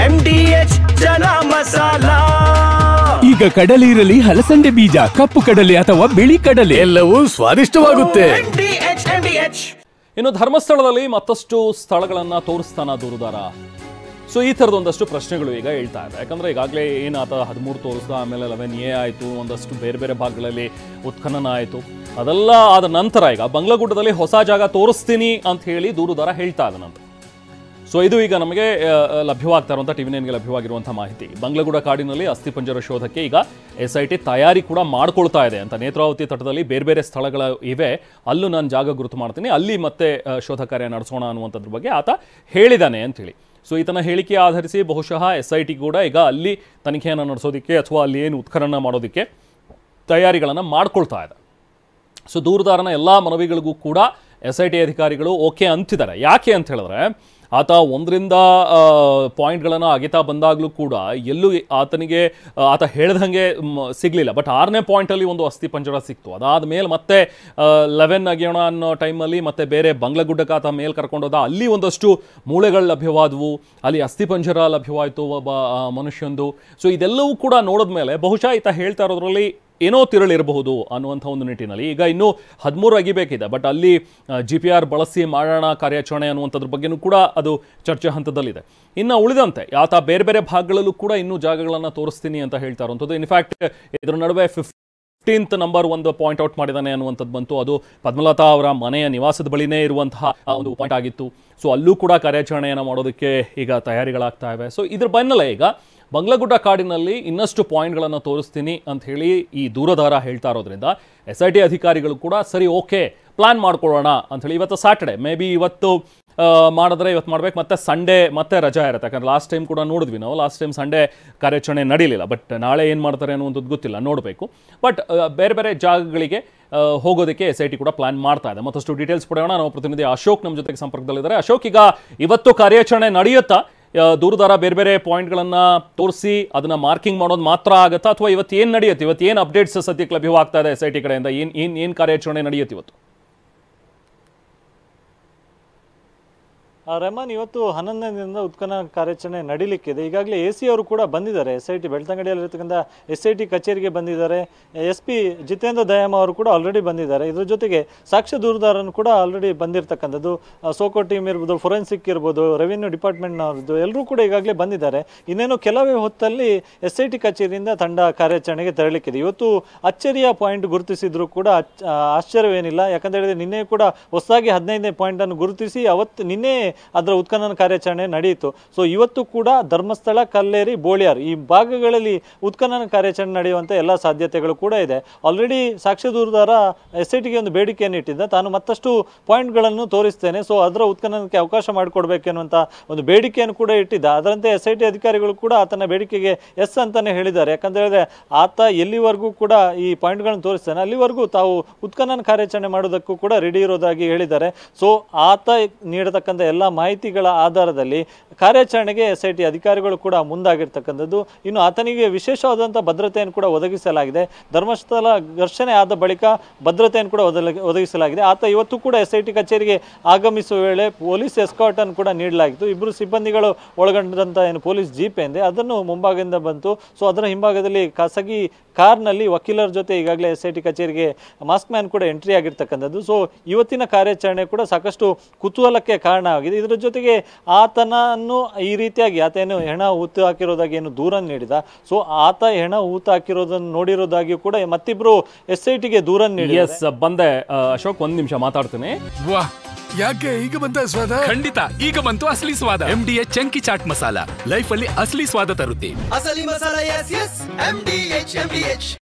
MDH ಚನ masala. ಈಗ ಕಡಲೆ ಇರಲಿ, ಹಲಸಂದೆ ಬೀಜ, ಕಪ್ಪು ಕಡಲೆ ಅಥವಾ ಬಿಳಿ ಕಡಲೆ, ಎಲ್ಲವೂ ಸ್ವಾದಿಷ್ಟವಾಗುತ್ತೆ. ಇನ್ನು ಧರ್ಮಸ್ಥಳದಲ್ಲಿ ಮತ್ತಷ್ಟು ಸ್ಥಳಗಳನ್ನ ತೋರಿಸ್ತಾನ ದೂರುದಾರ. ಸೊ ಈ ಥರದೊಂದಷ್ಟು ಪ್ರಶ್ನೆಗಳು ಈಗ ಹೇಳ್ತಾ ಇದೆ. ಯಾಕಂದ್ರೆ ಈಗಾಗಲೇ ಏನಾತ 13 ತೋರಿಸ್ದ, ಆಮೇಲೆ 11A ಆಯಿತು, ಒಂದಷ್ಟು ಬೇರೆ ಬೇರೆ ಭಾಗಗಳಲ್ಲಿ ಉತ್ಖನನ ಆಯಿತು. ಅದೆಲ್ಲ ಆದ ನಂತರ ಈಗ ಬಂಗ್ಲಗುಡ್ಡದಲ್ಲಿ ಹೊಸ ಜಾಗ ತೋರಿಸ್ತೀನಿ ಅಂತ ಹೇಳಿ ದೂರುದಾರ ಹೇಳ್ತಾ ಇದ್ದಾನಂತ. ಸೊ ಇದು ಈಗ ನಮಗೆ ಲಭ್ಯವಾಗ್ತಾ ಇರುವಂಥ TV9ಗೆ ಲಭ್ಯವಾಗಿರುವಂಥ ಮಾಹಿತಿ. ಬಂಗ್ಲಗುಡ್ಡ ಕಾಡಿನಲ್ಲಿ ಅಸ್ಥಿಪಂಜರ ಶೋಧಕ್ಕೆ ಈಗ SIT ತಯಾರಿ ಕೂಡ ಮಾಡ್ಕೊಳ್ತಾ ಇದೆ ಅಂತ. ನೇತ್ರಾವತಿ ತಟದಲ್ಲಿ ಬೇರೆ ಬೇರೆ ಸ್ಥಳಗಳ ಇವೆ, ಅಲ್ಲೂ ನಾನು ಜಾಗ ಗುರುತು ಮಾಡ್ತೀನಿ, ಅಲ್ಲಿ ಮತ್ತೆ ಶೋಧ ಕಾರ್ಯ ನಡೆಸೋಣ ಅನ್ನುವಂಥದ್ರ ಬಗ್ಗೆ ಆತ ಹೇಳಿದ್ದಾನೆ ಅಂಥೇಳಿ. ಸೊ ಈತನ ಹೇಳಿಕೆ ಆಧರಿಸಿ ಬಹುಶಃ SIT ಕೂಡ ಈಗ ಅಲ್ಲಿ ತನಿಖೆಯನ್ನು ನಡೆಸೋದಕ್ಕೆ ಅಥವಾ ಅಲ್ಲಿ ಏನು ಉತ್ಖನನ ಮಾಡೋದಕ್ಕೆ ತಯಾರಿಗಳನ್ನು ಮಾಡ್ಕೊಳ್ತಾ ಇದೆ. ಸೊ ದೂರುದಾರನ ಎಲ್ಲ ಮನವಿಗಳಿಗೂ ಕೂಡ SIT ಅಧಿಕಾರಿಗಳು ಓಕೆ ಅಂತಿದ್ದಾರೆ. ಯಾಕೆ ಅಂತ ಹೇಳಿದ್ರೆ, ಆತ 1ರಿಂದ ಪಾಯಿಂಟ್ಗಳನ್ನು ಅಗಿತಾ ಬಂದಾಗಲೂ ಕೂಡ ಎಲ್ಲೂ ಆತ ಹೇಳ್ದಂಗೆ ಸಿಗಲಿಲ್ಲ. ಬಟ್ 6ನೇ ಪಾಯಿಂಟಲ್ಲಿ ಒಂದು ಅಸ್ಥಿಪಂಜರ ಸಿಕ್ತು. ಅದಾದ ಮೇಲೆ ಮತ್ತೆ 11 ಅಗಿಯೋಣ ಅನ್ನೋ ಟೈಮಲ್ಲಿ ಮತ್ತೆ ಬೇರೆ ಬಂಗ್ಲಗುಡ್ಡಕ್ಕೆ ಆತ ಮೇಲೆ ಕರ್ಕೊಂಡೋದ, ಅಲ್ಲಿ ಒಂದಷ್ಟು ಮೂಳೆಗಳು ಲಭ್ಯವಾದವು, ಅಲ್ಲಿ ಅಸ್ಥಿಪಂಜರ ಲಭ್ಯವಾಯಿತು ಒಬ್ಬ ಮನುಷ್ಯಂದು. ಸೊ ಇದೆಲ್ಲವೂ ಕೂಡ ನೋಡಿದ್ಮೇಲೆ ಬಹುಶಃ ಈತ ಹೇಳ್ತಾ ಇರೋದ್ರಲ್ಲಿ ಏನೋ ತಿರುಳಿರಬಹುದು ಅನ್ನುವಂಥ ಒಂದು ನಿಟ್ಟಿನಲ್ಲಿ ಈಗ ಇನ್ನೂ 13 ಅಗಿಬೇಕಿದೆ. ಬಟ್ ಅಲ್ಲಿ GPR ಬಳಸಿ ಮಾಡೋಣ ಕಾರ್ಯಾಚರಣೆ ಅನ್ನುವಂಥದ್ರ ಬಗ್ಗೆನೂ ಕೂಡ ಅದು ಚರ್ಚೆ ಹಂತದಲ್ಲಿದೆ. ಇನ್ನು ಉಳಿದಂತೆ ಆತ ಬೇರೆ ಬೇರೆ ಭಾಗಗಳಲ್ಲೂ ಕೂಡ ಇನ್ನೂ ಜಾಗಗಳನ್ನು ತೋರಿಸ್ತೀನಿ ಅಂತ ಹೇಳ್ತಾ ಇರುವಂಥದ್ದು. ಇನ್ಫ್ಯಾಕ್ಟ್ ಇದರ ನಡುವೆ 15th ನಂಬರ್ ಒಂದು ಪಾಯಿಂಟ್ ಔಟ್ ಮಾಡಿದ್ದಾನೆ ಅನ್ನುವಂಥದ್ದು ಬಂತು. ಅದು ಪದ್ಮಲತಾ ಅವರ ಮನೆಯ ನಿವಾಸದ ಬಳಿನೇ ಇರುವಂತಹ ಒಂದು ಪಾಯಿಂಟ್ ಆಗಿತ್ತು. ಸೊ ಅಲ್ಲೂ ಕೂಡ ಕಾರ್ಯಾಚರಣೆಯನ್ನು ಮಾಡೋದಕ್ಕೆ ಈಗ ತಯಾರಿಗಳಾಗ್ತಾ ಇವೆ. ಸೊ ಇದ್ರ ಬೆನ್ನಲ್ಲೇ ಈಗ ಬಂಗ್ಲಗುಡ್ಡ ಕಾಡಿನಲ್ಲಿ ಇನ್ನಷ್ಟು ಪಾಯಿಂಟ್ಗಳನ್ನು ತೋರಿಸ್ತೀನಿ ಅಂತ ಹೇಳಿ ಈ ದೂರದಾರ ಹೇಳ್ತಾ ಇರೋದ್ರಿಂದ SIT ಅಧಿಕಾರಿಗಳು ಕೂಡ ಸರಿ ಓಕೆ ಪ್ಲಾನ್ ಮಾಡ್ಕೊಳ್ಳೋಣ ಅಂಥೇಳಿ, ಇವತ್ತು ಸ್ಯಾಟರ್ಡೆ, ಮೇ ಬಿ ಇವತ್ತು ಮಾಡಿದ್ರೆ ಇವತ್ತು ಮಾಡ್ಬೇಕು, ಮತ್ತೆ ಸಂಡೇ ಮತ್ತೆ ರಜಾ ಇರುತ್ತೆ. ಯಾಕಂದ್ರೆ ಲಾಸ್ಟ್ ಟೈಮ್ ಕೂಡ ನೋಡಿದ್ವಿ ನಾವು, ಲಾಸ್ಟ್ ಟೈಮ್ ಸಂಡೇ ಕಾರ್ಯಾಚರಣೆ ನಡೀಲಿಲ್ಲ. ಬಟ್ ನಾಳೆ ಏನು ಮಾಡ್ತಾರೆ ಅನ್ನುವಂಥದ್ದು ಗೊತ್ತಿಲ್ಲ, ನೋಡಬೇಕು. ಬಟ್ ಬೇರೆ ಬೇರೆ ಜಾಗಗಳಿಗೆ ಹೋಗೋದಕ್ಕೆ SIT ಕೂಡ ಪ್ಲಾನ್ ಮಾಡ್ತಾ ಇದೆ. ಮತ್ತಷ್ಟು ಡೀಟೇಲ್ಸ್ ಪಡೆಯೋಣ. ನಾವು ಪ್ರತಿನಿಧಿ ಅಶೋಕ್ ನಮ್ಮ ಜೊತೆಗೆ ಸಂಪರ್ಕದಲ್ಲಿದ್ದಾರೆ. ಅಶೋಕ್, ಈಗ ಇವತ್ತು ಕಾರ್ಯಾಚರಣೆ ನಡೆಯುತ್ತಾ? ದೂರದಾರ ಬೇರೆ ಬೇರೆ ಪಾಯಿಂಟ್ಗಳನ್ನು ತೋರಿಸಿ ಅದನ್ನ ಮಾರ್ಕಿಂಗ್ ಮಾಡೋದು ಮಾತ್ರ ಆಗುತ್ತಾ, ಅಥವಾ ಇವತ್ತು ಏನು ನಡೆಯುತ್ತೆ, ಇವತ್ತು ಏನು ಅಪ್ಡೇಟ್ಸ್ ಸದ್ಯಕ್ಕೆ ಲಭ್ಯವಾಗ್ತಾ ಇದೆ SIT ಕಡೆಯಿಂದ? ಏನು ಕಾರ್ಯಾಚರಣೆ ನಡೆಯುತ್ತೆ ಇವತ್ತು? ರೆಹಮಾನ್, ಇವತ್ತು 11ನೇ ದಿನದಿಂದ ಉತ್ಖನನ ಕಾರ್ಯಾಚರಣೆ ನಡೀಲಿಕ್ಕಿದೆ. ಈಗಾಗಲೇ AC ಅವರು ಕೂಡ ಬಂದಿದ್ದಾರೆ, SIT ಬೆಳ್ತಂಗಡಿಯಲ್ಲಿರ್ತಕ್ಕಂಥ SIT ಕಚೇರಿಗೆ ಬಂದಿದ್ದಾರೆ. SP ಜಿತೇಂದ್ರ ದಯಾಮ ಅವರು ಕೂಡ ಆಲ್ರೆಡಿ ಬಂದಿದ್ದಾರೆ. ಇದ್ರ ಜೊತೆಗೆ ಸಾಕ್ಷ್ಯ ದೂರುದಾರನು ಕೂಡ ಆಲ್ರೆಡಿ ಬಂದಿರತಕ್ಕಂಥದ್ದು. ಸೋಕೋ ಟೀಮ್ ಇರ್ಬೋದು, ಫೊರೆನ್ಸಿಕ್ ಇರ್ಬೋದು, ರೆವಿನ್ಯೂ ಡಿಪಾರ್ಟ್ಮೆಂಟ್ನವ್ರದ್ದು ಎಲ್ಲರೂ ಕೂಡ ಈಗಾಗಲೇ ಬಂದಿದ್ದಾರೆ. ಇನ್ನೇನು ಕೆಲವೇ ಹೊತ್ತಲ್ಲಿ SIT ಕಚೇರಿಯಿಂದ ತಂಡ ಕಾರ್ಯಾಚರಣೆಗೆ ತೆರಳಿಕ್ಕಿದೆ. ಇವತ್ತು ಅಚ್ಚರಿಯ ಪಾಯಿಂಟ್ ಗುರುತಿಸಿದ್ರು ಕೂಡ ಆಶ್ಚರ್ಯವೇನಿಲ್ಲ. ಯಾಕಂತ ಹೇಳಿದ್ರೆ ನಿನ್ನೆ ಕೂಡ ಹೊಸದಾಗಿ 15ನೇ ಪಾಯಿಂಟನ್ನು ಗುರುತಿಸಿ ನಿನ್ನೆ ಅದರ ಉತ್ಖನನ ಕಾರ್ಯಾಚರಣೆ ನಡೆಯಿತು. ಸೊ ಇವತ್ತು ಕೂಡ ಧರ್ಮಸ್ಥಳ, ಕಲ್ಲೇರಿ, ಬೋಳಿಯಾರ್ ಈ ಭಾಗಗಳಲ್ಲಿ ಉತ್ಖನನ ಕಾರ್ಯಾಚರಣೆ ನಡೆಯುವಂಥ ಎಲ್ಲ ಸಾಧ್ಯತೆಗಳು ಕೂಡ ಇದೆ. ಆಲ್ರೆಡಿ ಸಾಕ್ಷ್ಯ ದೂರುದಾರ SITಗೆ ಒಂದು ಬೇಡಿಕೆಯನ್ನು ಇಟ್ಟಿದ್ದ, ತಾನು ಮತ್ತಷ್ಟು ಪಾಯಿಂಟ್ಗಳನ್ನು ತೋರಿಸ್ತೇನೆ, ಸೊ ಅದರ ಉತ್ಖನನಕ್ಕೆ ಅವಕಾಶ ಮಾಡಿಕೊಡ್ಬೇಕೆನ್ನುವಂಥ ಒಂದು ಬೇಡಿಕೆಯನ್ನು ಕೂಡ ಇಟ್ಟಿದ್ದ. ಅದರಂತೆ SIT ಅಧಿಕಾರಿಗಳು ಕೂಡ ಆತನ ಬೇಡಿಕೆಗೆ ಎಸ್ ಅಂತಾನೆ ಹೇಳಿದ್ದಾರೆ. ಯಾಕಂತ ಹೇಳಿದ್ರೆ ಆತ ಎಲ್ಲಿವರೆಗೂ ಕೂಡ ಈ ಪಾಯಿಂಟ್ಗಳನ್ನು ತೋರಿಸ್ತಾನೆ ಅಲ್ಲಿವರೆಗೂ ತಾವು ಉತ್ಖನನ ಕಾರ್ಯಾಚರಣೆ ಮಾಡೋದಕ್ಕೂ ಕೂಡ ರೆಡಿ ಇರೋದಾಗಿ ಹೇಳಿದ್ದಾರೆ. ಸೊ ಆತ ನೀಡತಕ್ಕಂಥ ಎಲ್ಲ ಮಾಹಿತಿಗಳ ಆಧಾರದಲ್ಲಿ ಕಾರ್ಯಾಚರಣೆಗೆ SIT ಅಧಿಕಾರಿಗಳು ಕೂಡ ಮುಂದಾಗಿರ್ತಕ್ಕಂಥದ್ದು. ಇನ್ನು ಆತನಿಗೆ ವಿಶೇಷವಾದಂಥ ಭದ್ರತೆಯನ್ನು ಕೂಡ ಒದಗಿಸಲಾಗಿದೆ. ಧರ್ಮಸ್ಥಳ ಘರ್ಷಣೆ ಆದ ಬಳಿಕ ಭದ್ರತೆಯನ್ನು ಕೂಡ ಒದಗಿಸಲಾಗಿದೆ. ಆತ ಇವತ್ತು ಕೂಡ SIT ಕಚೇರಿಗೆ ಆಗಮಿಸುವ ವೇಳೆ ಪೊಲೀಸ್ ಎಸ್ಕಾರ್ಟ್ ಅನ್ನು ಕೂಡ ನೀಡಲಾಗಿತ್ತು. ಇಬ್ಬರು ಸಿಬ್ಬಂದಿಗಳು ಒಳಗೊಂಡಂಥ ಏನು ಪೊಲೀಸ್ ಜೀಪ್ ಎಂದೆ ಅದನ್ನು ಮುಂಭಾಗದಿಂದ ಬಂತು. ಸೊ ಅದರ ಹಿಂಭಾಗದಲ್ಲಿ ಖಾಸಗಿ ಕಾರ್ನಲ್ಲಿ ವಕೀಲರ ಜೊತೆ ಈಗಾಗಲೇ SIT ಕಚೇರಿಗೆ ಮಾಸ್ಕ್ ಮ್ಯಾನ್ ಕೂಡ ಎಂಟ್ರಿ ಆಗಿರ್ತಕ್ಕಂಥದ್ದು. ಸೊ ಇವತ್ತಿನ ಕಾರ್ಯಾಚರಣೆ ಕೂಡ ಸಾಕಷ್ಟು ಕುತೂಹಲಕ್ಕೆ ಕಾರಣ ಆಗಿದೆ. ಇದರ ಜೊತೆಗೆ ಆತನನ್ನು ಈ ರೀತಿಯಾಗಿ ಆತೇನು ಹೆಣ ಊತು ಹಾಕಿರೋದಾಗಿ ಏನು ದೂರನ್ನು ನೀಡಿದ, ಸೊ ಆತ ಹೆಣ ಊತು ಹಾಕಿರೋದನ್ನು ನೋಡಿರೋದಾಗಿ ಕೂಡ ಮತ್ತಿಬ್ರು SITಗೆ ದೂರನ್ನು ನೀಡಿದ್ದಾರೆ. ಬಂದೆ ಅಶೋಕ್, ಒಂದ್ ನಿಮಿಷ ಮಾತಾಡ್ತೀನಿ. ಯಾಕೆ ಈಗ ಬಂತ ಸ್ವಾದ? ಖಂಡಿತ ಈಗ ಬಂತು ಅಸಲಿ ಸ್ವಾದ. MDH chunky chaat masala life ಅಲ್ಲಿ ಅಸಲಿ ಸ್ವಾದ ತರುತ್ತೆ. ಅಸಲಿ ಮಸಾಲ, MDH